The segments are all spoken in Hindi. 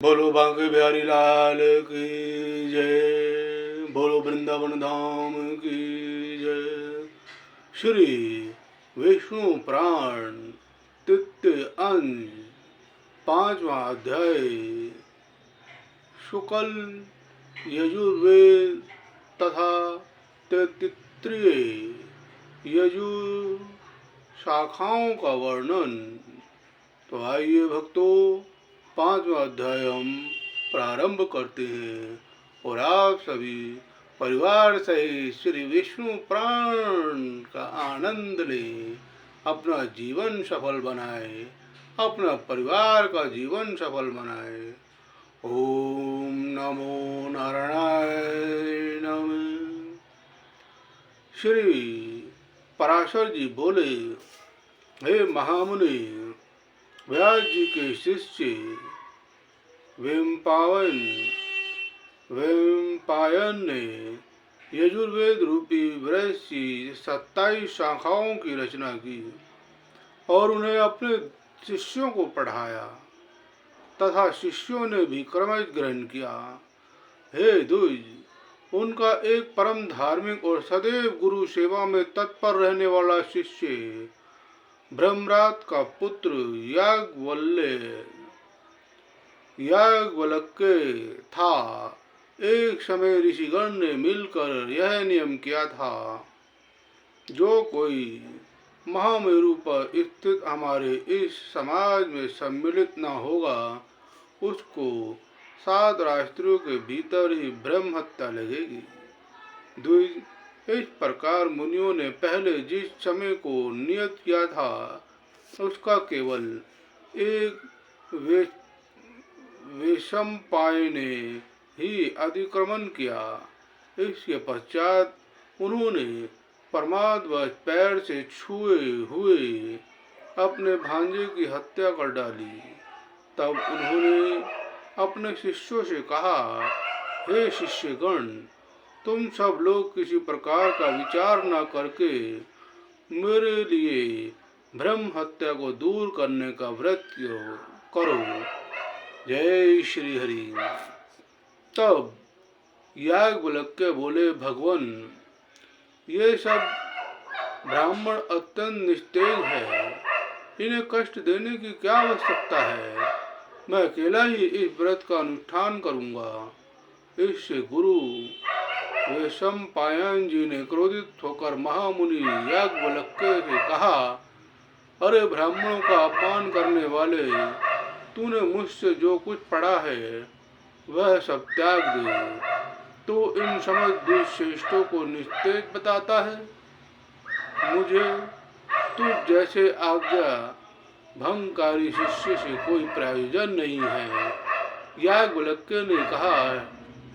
बोलो बांके बिहारी लाल की जय। बोलो वृंदावन धाम की जय। श्री विष्णु पुराण तृतीय अंश पांचवा अध्याय शुक्ल यजुर्वेद तथा तैत्तिरीय यजुर शाखाओं का वर्णन। तो आइए भक्तों, पांचवा अध्याय हम प्रारंभ करते हैं और आप सभी परिवार सहित श्री विष्णु पुराण का आनंद लें, अपना जीवन सफल बनाए, अपना परिवार का जीवन सफल बनाए। ओम नमो नारायणाय नमः। श्री पराशर जी बोले, हे महामुनि, व्यास जी के शिष्य वेम्पायन ने यजुर्वेद रूपी वृक्ष की 27 शाखाओं की रचना की और उन्हें अपने शिष्यों को पढ़ाया तथा शिष्यों ने भी क्रमश ग्रहण किया। हे द्विज, उनका एक परम धार्मिक और सदैव गुरु सेवा में तत्पर रहने वाला शिष्य ब्रह्मरात का पुत्र याज्ञवल्क्य था। एक समय ऋषिगण ने मिलकर यह नियम किया था, जो कोई महामेरु पर स्थित हमारे इस समाज में सम्मिलित न होगा, उसको 7 रात्रियों के भीतर ही ब्रह्म हत्या लगेगी। द्विज, इस प्रकार मुनियों ने पहले जिस समय को नियत किया था, उसका केवल एक वैशंपायन ने ही अतिक्रमण किया। इसके पश्चात उन्होंने प्रमादवश पैर से छुए हुए अपने भांजे की हत्या कर डाली। तब उन्होंने अपने शिष्यों से कहा, हे शिष्यगण, तुम सब लोग किसी प्रकार का विचार न करके मेरे लिए ब्रह्म हत्या को दूर करने का व्रत करो। जय श्री हरि। तब याज्ञवल्क्य बोले, भगवान, ये सब ब्राह्मण अत्यंत निस्तेज है, इन्हें कष्ट देने की क्या आवश्यकता है। मैं अकेला ही इस व्रत का अनुष्ठान करूंगा। इससे गुरु वैशंपायन जी ने क्रोधित होकर महामुनि याज्ञवल्क्य से कहा, अरे ब्राह्मणों का अपमान करने वाले, तूने मुझसे जो कुछ पढ़ा है वह सब त्याग दे, तो इन समझ श्रेष्ठों को निस्तेज बताता है। मुझे तुझ जैसे आज्ञा भंगकारी शिष्य से कोई प्रयोजन नहीं है। याज्ञवल्क्य ने कहा,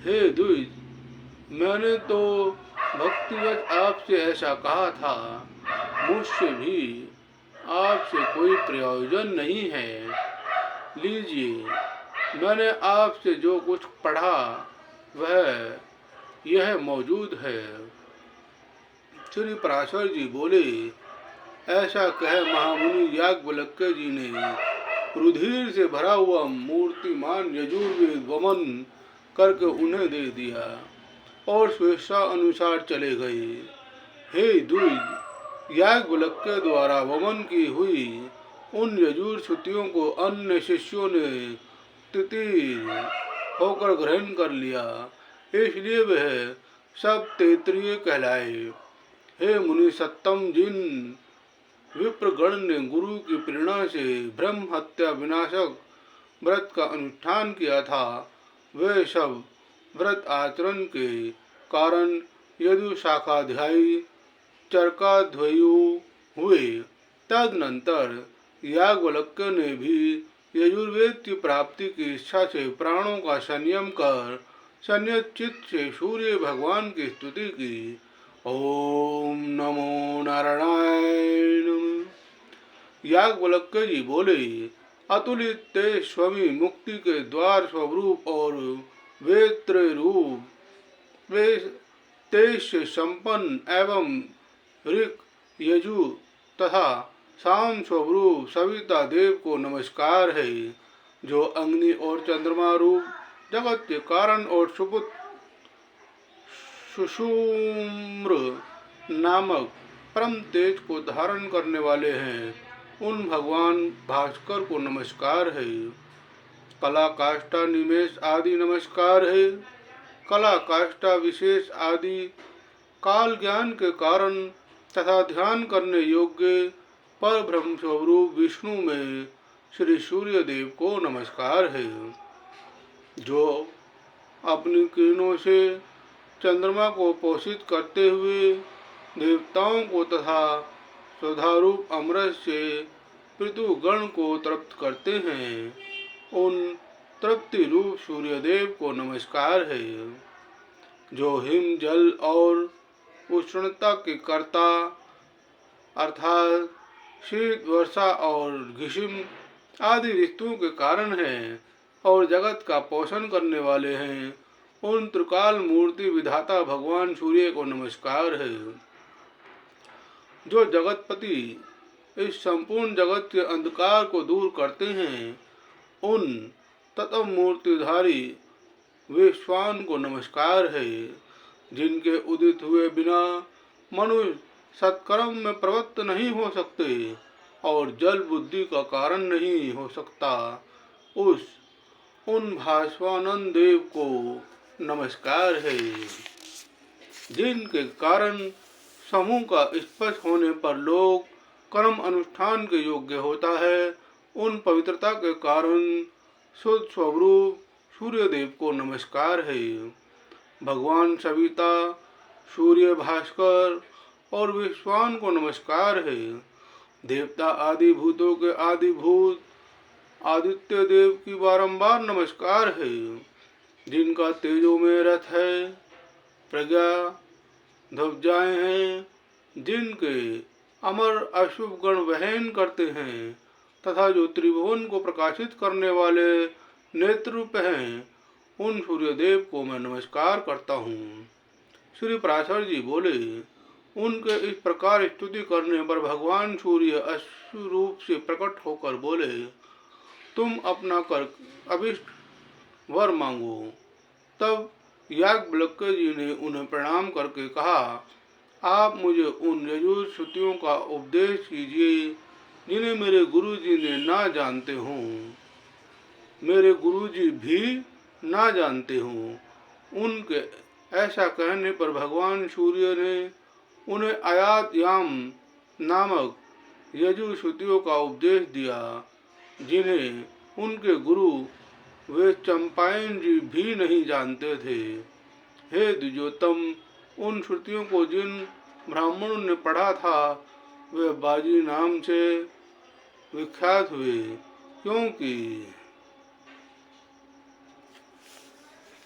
हे द्विज, मैंने तो भक्तिवश आपसे ऐसा कहा था, मुझसे भी आपसे कोई प्रयोजन नहीं है। लीजिए, मैंने आपसे जो कुछ पढ़ा वह यह मौजूद है। श्री पराशर जी बोले, ऐसा कह महामुनि याज्ञवल्क्य जी ने रुधिर से भरा हुआ मूर्तिमान यजुर्वेद वमन करके उन्हें दे दिया और स्वेच्छा अनुसार चले गए। हे द्विज, याज्ञवल्क्य द्वारा वमन की हुई उन यजुर श्रुतियों को अन्य शिष्यों ने तितिर होकर ग्रहण कर लिया, इसलिए वह सब तैत्तिरीय कहलाए। हे मुनि सत्तम, जिन विप्रगण ने गुरु की प्रेरणा से ब्रह्म हत्या विनाशक व्रत का अनुष्ठान किया था, वे सब व्रत आचरण के कारण यदु शाखाध्यायी चरकाध्यायु हुए। तदनंतर याज्ञवल्क्य ने भी यजुर्वेद की प्राप्ति की इच्छा से प्राणों का संयम कर संयत चित्त से सूर्य भगवान की स्तुति की। ओम नमो नारायणाय नमः। याज्ञवल्क्य जी बोले, अतुलित तेज स्वामी, मुक्ति के द्वार स्वरूप और वेत्र रूप तेज से संपन्न एवं ऋक, यजु तथा साम स्वरूप सविता देव को नमस्कार है। जो अग्नि और चंद्रमा रूप जगत के कारण और सुषुम्र नामक परम तेज को धारण करने वाले हैं, उन भगवान भास्कर को नमस्कार है। कला काष्ठा निमेष आदि नमस्कार है। कला काष्ठा विशेष आदि काल ज्ञान के कारण तथा ध्यान करने योग्य पर ब्रह्म स्वरूप विष्णु में श्री सूर्य देव को नमस्कार है। जो अपनी किरणों से चंद्रमा को पोषित करते हुए देवताओं को तथा स्वधारूप अमृत से पृथुगण को तृप्त करते हैं, उन तृप्ति रूप सूर्यदेव को नमस्कार है। जो हिम जल और उष्णता के कर्ता अर्थात शीत वर्षा और ग्रीष्म आदि ऋतुओं के कारण है और जगत का पोषण करने वाले हैं, उन त्रिकाल मूर्ति विधाता भगवान सूर्य को नमस्कार है। जो जगतपति इस संपूर्ण जगत के अंधकार को दूर करते हैं, उन तत्व मूर्तिधारी विश्वान को नमस्कार है। जिनके उदित हुए बिना मनुष्य सत्कर्म में प्रवृत्त नहीं हो सकते और जल बुद्धि का कारण नहीं हो सकता, उन भास्वानंद देव को नमस्कार है। जिनके कारण समूह का स्पर्श होने पर लोग कर्म अनुष्ठान के योग्य होता है, उन पवित्रता के कारण शुद्ध स्वरूप सूर्य देव को नमस्कार है। भगवान सविता, सूर्य, भास्कर और विश्वान को नमस्कार है। देवता आदि भूतों के आदि भूत आदित्य देव की बारंबार नमस्कार है। जिनका तेजों में रथ है, प्रज्ञा ध्वजाएं हैं, जिनके अमर अशुभ गण वहन करते हैं तथा जो त्रिभुवन को प्रकाशित करने वाले नेत्र रूप हैं, उन सूर्यदेव को मैं नमस्कार करता हूँ। श्री पराशर जी बोले, उनके इस प्रकार स्तुति करने पर भगवान सूर्य अश्व रूप से प्रकट होकर बोले, तुम अपना कर अभिष्ट वर मांगो। तब याज्ञवल्क्य जी ने उन्हें प्रणाम करके कहा, आप मुझे उन यजुर श्रुतियों का उपदेश कीजिए जिन्हें मेरे गुरु जी ने ना जानते हों, मेरे गुरु जी भी ना जानते हों। उनके ऐसा कहने पर भगवान सूर्य ने उन्हें आयात याम नामक यजुर श्रुतियों का उपदेश दिया, जिन्हें उनके गुरु वे चंपायन जी भी नहीं जानते थे। हे द्विजोत्तम, उन श्रुतियों को जिन ब्राह्मणों ने पढ़ा था वे बाजी नाम से विख्यात हुए,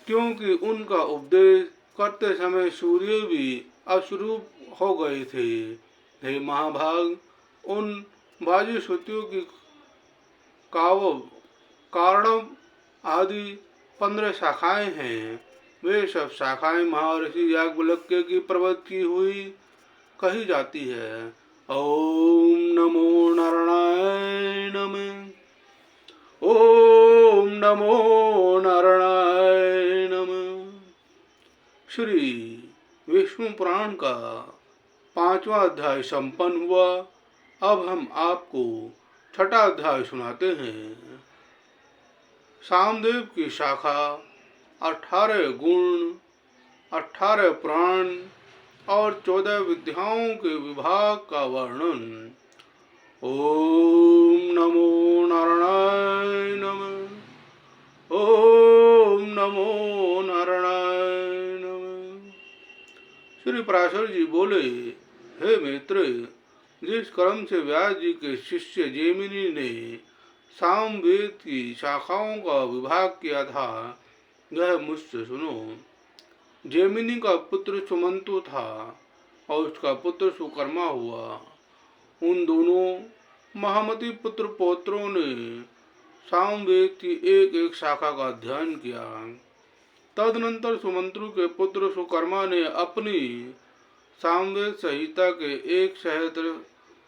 क्योंकि उनका उपदेश करते समय सूर्य भी अश्रूप हो गए थे। हे महाभाग, उन बाजी श्रुतियों की कारणव आदि 15 शाखाएं हैं। वे सब शाखाएं महर्षि याज्ञवल्क्य की प्रवृत्ति हुई कही जाती है। ओम नमो नारायण नमः। ओम नमो नारायण नमः। श्री विष्णु पुराण का 5वां अध्याय संपन्न हुआ। अब हम आपको 6ठा अध्याय सुनाते हैं। सामदेव की शाखा 18 गुण, 18 प्राण और 14 विद्याओं के विभाग का वर्णन। ओम नमो नारायण नमः। ओम नमो नारायण नमः। श्री पराशर जी बोले, हे मित्र, जिस क्रम से व्यास जी के शिष्य जैमिनी ने सामवेद की शाखाओं का विभाग किया था, वह मुझसे सुनो। जैमिनी का पुत्र सुमंतु था और उसका पुत्र सुकर्मा हुआ। उन दोनों महामती पुत्र पौत्रों ने सामवेद की एक एक शाखा का अध्ययन किया। तदनंतर सुमंत्रु के पुत्र सुकर्मा ने अपनी सामवेद संहिता के एक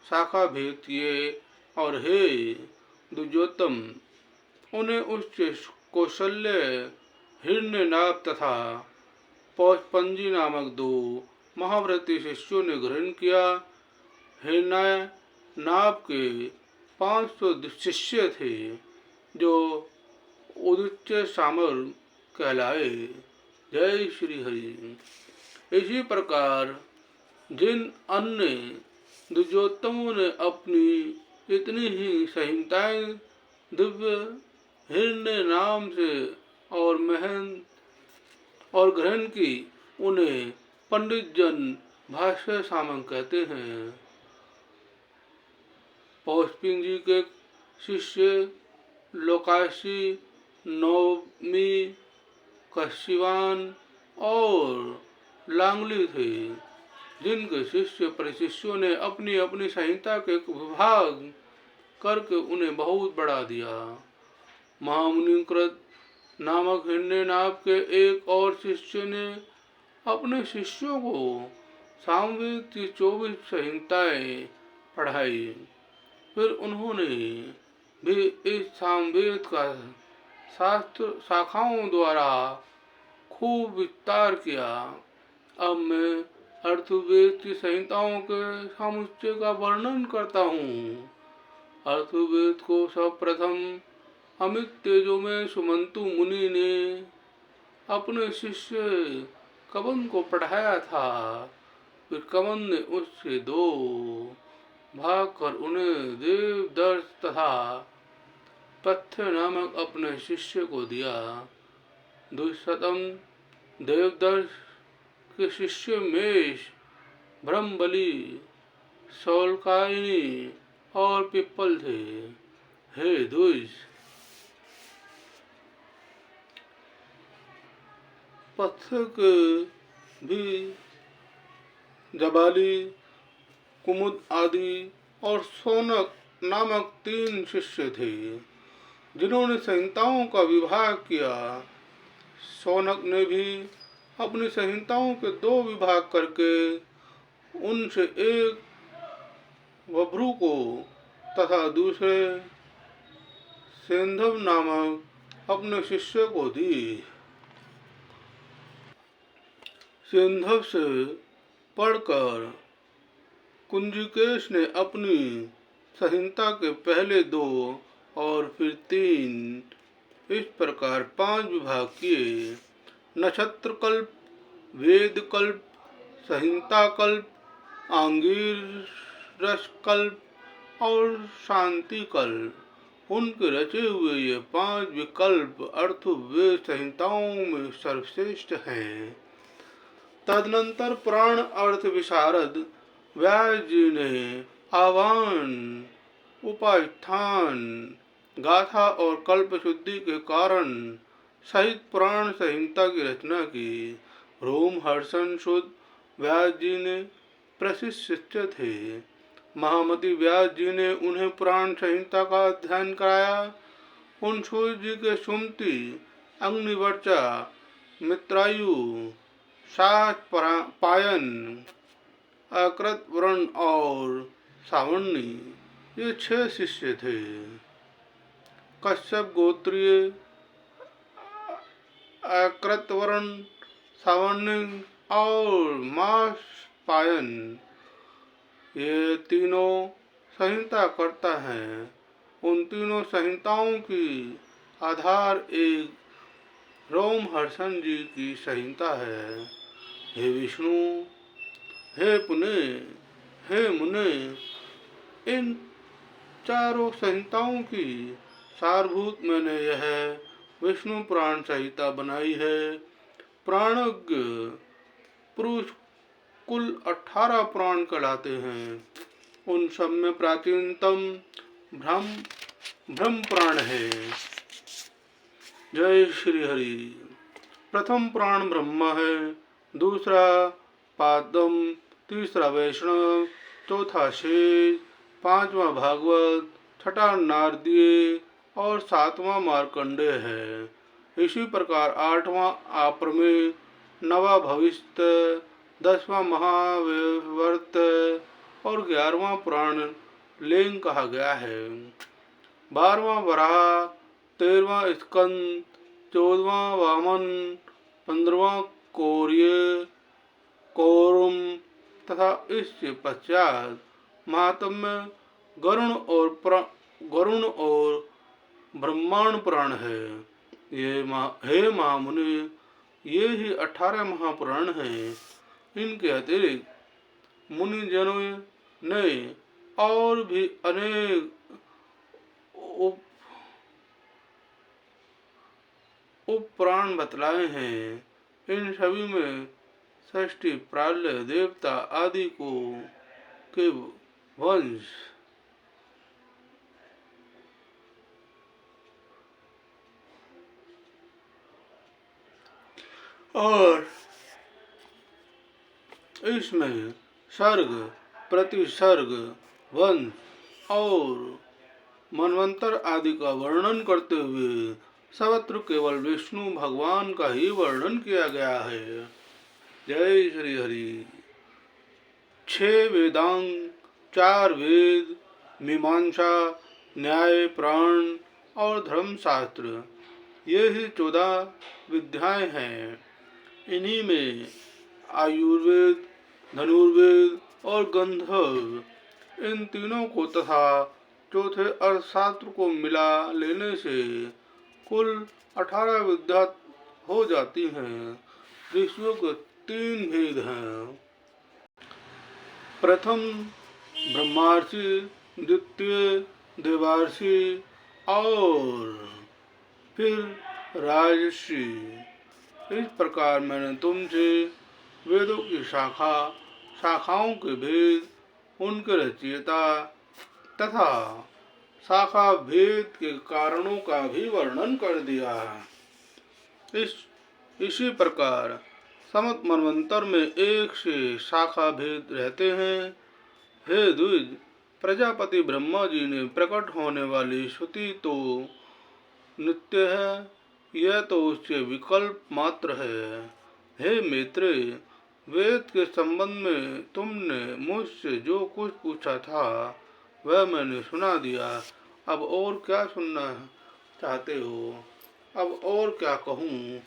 शाखा भेद किए और हे द्विजोत्तम, उन्हें उच्च कौशल्य हिरण्यनाभ तथा पौष्पंजी नामक दो महाव्रती शिष्यों ने ग्रहण किया। हिरण्यनाभ के 500 शिष्य थे जो उदुच्य सामर कहलाए। जय श्री हरि। इसी प्रकार जिन अन्य द्विजोत्तमों ने अपनी इतनी ही संहिताएं दिव्य हिरण्य नाम से और महन और ग्रहण की, उन्हें पंडित जन भाष्य सामंग कहते हैं। पौष्पिन जी के शिष्य लोकाशी, नवमी, कश्यवान और लांगली थे, जिनके शिष्य परिशिष्यों ने अपनी अपनी संहिता के विभाग करके उन्हें बहुत बढ़ा दिया। महामुनि कृत नामक हिरण्यनाभ के एक और शिष्य ने अपने शिष्यों को सामवेद की 24 संहिताएं पढ़ाई। फिर उन्होंने भी इस सामवेद का शास्त्र शाखाओं द्वारा खूब विस्तार किया। अब मैं अर्थवेद की संहिताओं के समुच्चय का वर्णन करता हूँ। अर्थवेद को सर्वप्रथम अमित तेजो में सुमंतु मुनि ने अपने शिष्य कवन को पढ़ाया था। फिर कवन ने उससे 2 भाग कर उन्हें देवदर्श तथा पथ्य नामक अपने शिष्य को दिया। दुष्यतम देवदर्श के शिष्य मेष, ब्रह्मबली, शौलकायनी और पिप्पल थे। हे द्विज, पथ्य के भी जबाली, कुमुद आदि और शौनक नामक 3 शिष्य थे, जिन्होंने संहिताओं का विभाग किया। शौनक ने भी अपनी संहिताओं के 2 विभाग करके उनसे एक वभ्रु को तथा दूसरे सेंधव नामक अपने शिष्य को दी। सेंधव से पढ़कर कुंजिकेश ने अपनी संहिता के पहले 2 और फिर 3 इस प्रकार 5 विभाग किए। नक्षत्र कल्प, वेद कल्प, संहिता कल्प, आंगिरस कल्प और शांति कल्प, उनके रचे हुए ये 5 विकल्प अर्थवेद संहिताओं में सर्वश्रेष्ठ हैं। तदनंतर पुराण अर्थ विशारद व्यास जी ने आह्वान, उपाख्यान, गाथा और कल्प शुद्धि के कारण सहित पुराण संहिता की रचना की। रोमहर्षण शुद्ध व्यास जी ने प्रसिद्ध शिष्य थे। महामति व्यास जी ने उन्हें पुराण संहिता का अध्ययन कराया। उन सूर्य जी के सुमति, अग्निवर्चा, मित्रायु, सात पायन, अकृतवर्ण और सावर्णी, ये 6 शिष्य थे। कश्यप गोत्रीय, अकृतवर्ण, सावर्णी और मास पायन, ये तीनों संहिता करता है। उन तीनों संहिताओं की आधार एक रोमहर्षण जी की संहिता है। हे विष्णु, हे पुने, हे मुने, इन चारों संहिताओं की सारभूत मैंने यह विष्णु पुराण संहिता बनाई है। पुराणज्ञ पुरुष कुल 18 पुराण कहलाते हैं। उन सब में प्राचीनतम ब्रह्म पुराण है। जय श्री हरि। प्रथम पुराण ब्रह्मा है, दूसरा पादम, तीसरा वैष्णव, चौथा शेष, 5वां भागवत, 6ठा नारदीय और 7वां मार्कंडेय है। इसी प्रकार 8वां आप्रमेय, 9वां भविष्य, 10वां महाव्यवर्त और 11वां पुराण लेंग कहा गया है। 12वां वराह, 13वां स्कंद, 14वां वामन, 15वां कौर्य कौरम तथा इससे पश्चात महात्म्य गरुण और ब्रह्मांड पुराण है। हे महामुनि, ये ही 18 महापुराण हैं। इनके अतिरिक्त मुनि जनों ने और भी अनेक उपपुराण बतलाए हैं। इन सभी में षष्ठी, प्राल्य, देवता आदि को के वंश और इसमें सर्ग, प्रतिसर्ग, वंश और मनवंतर आदि का वर्णन करते हुए सर्वत्र केवल विष्णु भगवान का ही वर्णन किया गया है। जय श्री हरि। 6 वेदांग, 4 वेद, मीमांसा, न्याय, प्राण और धर्मशास्त्र, ये ही 14 विद्याएं हैं। इन्हीं में आयुर्वेद, धनुर्वेद और गंधर्व, इन तीनों को तथा चौथे अर्थशास्त्र को मिला लेने से कुल 18 विद्या हो जाती हैं। ऋषियों के 3 भेद हैं। प्रथम ब्रह्मार्षि, द्वितीय देवार्षि और फिर राजर्षि। इस प्रकार मैंने तुमसे वेदों की शाखाओं के भेद, उनके रचयिता तथा शाखा भेद के कारणों का भी वर्णन कर दिया। इसी प्रकार समस्त मनवंतर में एक से शाखा भेद रहते हैं। हे द्विज, प्रजापति ब्रह्मा जी ने प्रकट होने वाली श्रुति तो नित्य है, यह तो उससे विकल्प मात्र है। हे मैत्रेय, वेद के संबंध में तुमने मुझसे जो कुछ पूछा था वह मैंने सुना दिया। अब और क्या सुनना चाहते हो? अब और क्या कहूँ?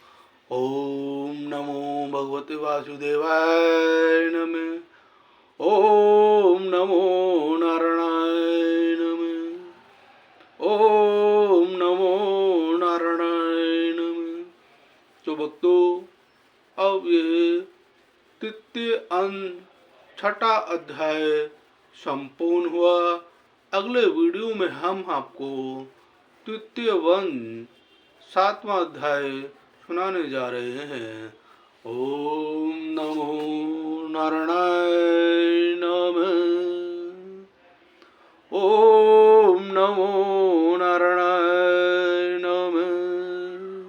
ओम नमो भगवते वासुदेवाय नमः। ओम नमो नारायणाय नमः। ओम नमो नारायणाय नमः। तो भक्तों, अब ये तृतीय छठा अध्याय संपूर्ण हुआ। अगले वीडियो में हम आपको तृतीय वंश 7वां अध्याय सुनाने जा रहे हैं। ओम नमो नारायणाय।